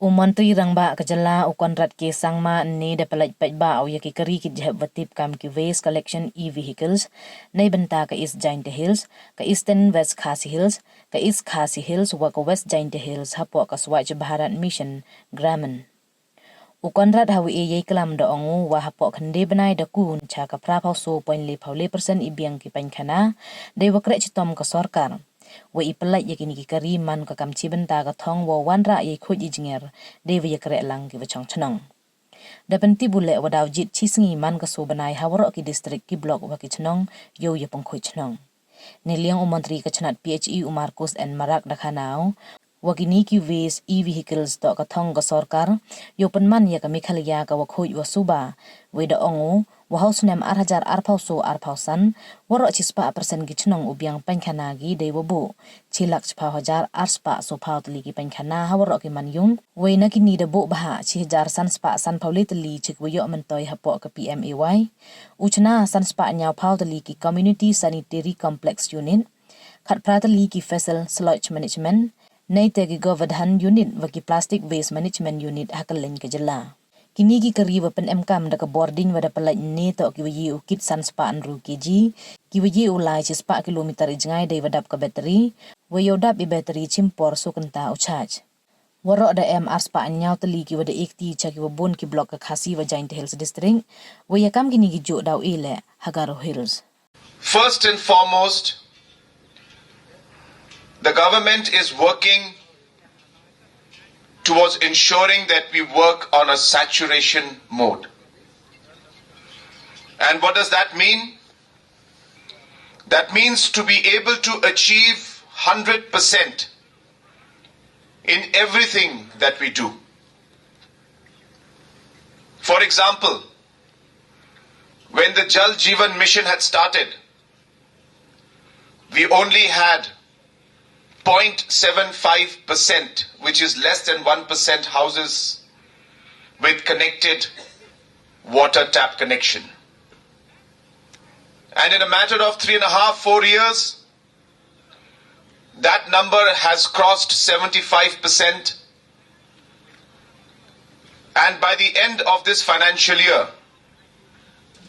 Menteri Rangba Kejala Konrad K Sangma ni dapat ba au yaki kari ki jhep watip kam ki waste collection e-vehicles nei benta ka East Giant Hills ka Eastern West Khasi Hills ka East Khasi Hills wa ka West Giant Hills hapo ka Swachh Bharat Mission Gramin. Konrad hawi ye kelam da ongu wa hapo khande benai da kun cha ka prapau so Pynlait % ibiang ki pankhana dei wa krech tom ka sorkar. Wa Pynlait yakini ki kari man ka kamchi benta ka thong wa wanra ye khoj ijinger de wa yakre lang ki wachang chnong da penti bule wa daw jit chisngi man ka so banai hawro ki district ki block wa ki chnong yo ye pong khoj chnong ne liang Menteri ka chnat PHE Marcos and Marak da khanau wa kini ki waste e-vehicles to ka thong ka sorkar yo panman ya ka mikhalia ka wa khoj wa suba we da ongu wa house nem 8000 arphauso arphausan waro chispa % gi chnong ubiang pankhana gi deiwabu chilak chpa hajar arspa so phautli ki pankhana hawaro ki manyung we na kini da bo bha 6000 sanspa san phaulitli chikwayo mentoi hapo ka PMAY uchna sanspa nyaw phautli ki community sanitary complex unit khat pratli ki vessel sludge management nei te ki govardhan unit wa ki plastic waste management unit hakalin ke jela kini ki kari wa pen mkam da ka boarding wa da Pynlait ne to ki wi ukit sanspa anru kg ki wi ulai chispa kilometer ijngai dei wadap ka battery wa yodap I battery chimpor so kanta u charge waro da arspa anyaw tali ki wa da ekti cha ki wa bon ki block ka Khasi wa Giant Hills district wa yakam kini ki jo daw ile Hagaro Hills. First and foremost, the government is working towards ensuring that we work on a saturation mode. And what does that mean? That means to be able to achieve 100% in everything that we do. For example, when the Jal Jeevan mission had started, we only had 0.75%, which is less than 1% houses with connected water tap connection. And in a matter of 3.5-4 years, that number has crossed 75%. And by the end of this financial year,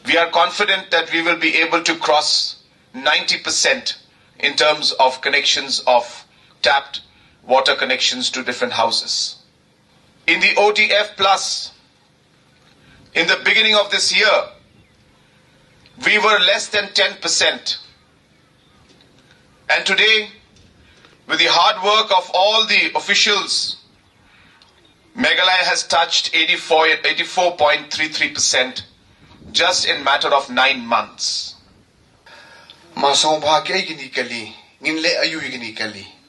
we are confident that we will be able to cross 90% in terms of connections of tapped water connections to different houses. In the OTF Plus, in the beginning of this year, we were less than 10%. And today, with the hard work of all the officials, Meghalaya has touched 84.33% just in matter of 9 months. Masong bahagi gini kali, nginle ayu gini kali.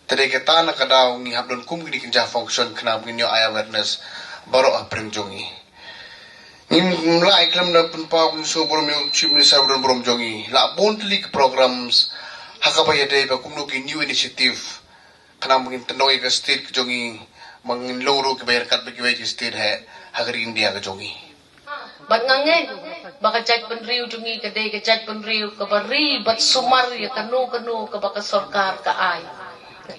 Tadi kita nak kadau ni hablon kum gini kerja function kena begini awareness baru aprem jongi. Ngin mulai kelam na penpa kunso borom yung chief minister borom jongi. La bontli programs hakabaya day ba kumno ki new initiative kena begini tenoi ke state ke jongi mangin loro ke bayar kat bagi wajib state hai hagari India ke jongi. Bat ngangen baka jaj penriu jungi kadai ke jaj penriu ke bari bat sumar ya kanu ke baka sorkar ke ai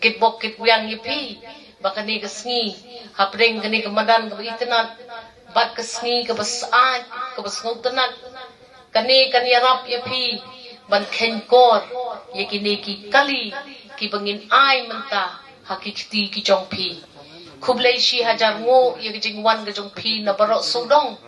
kit bok kit wiang yipi baka ni ke sngi hapring ke ni ke madan ke itenat bat ke sngi ke bas ai ke bas ngutenat kani rap yipi ban ken kor ye kini ki kali ki bangin ai menta hakikti ki jongpi kublai shi hajar ngo ye ke jingwan ke jongpi na barok sudong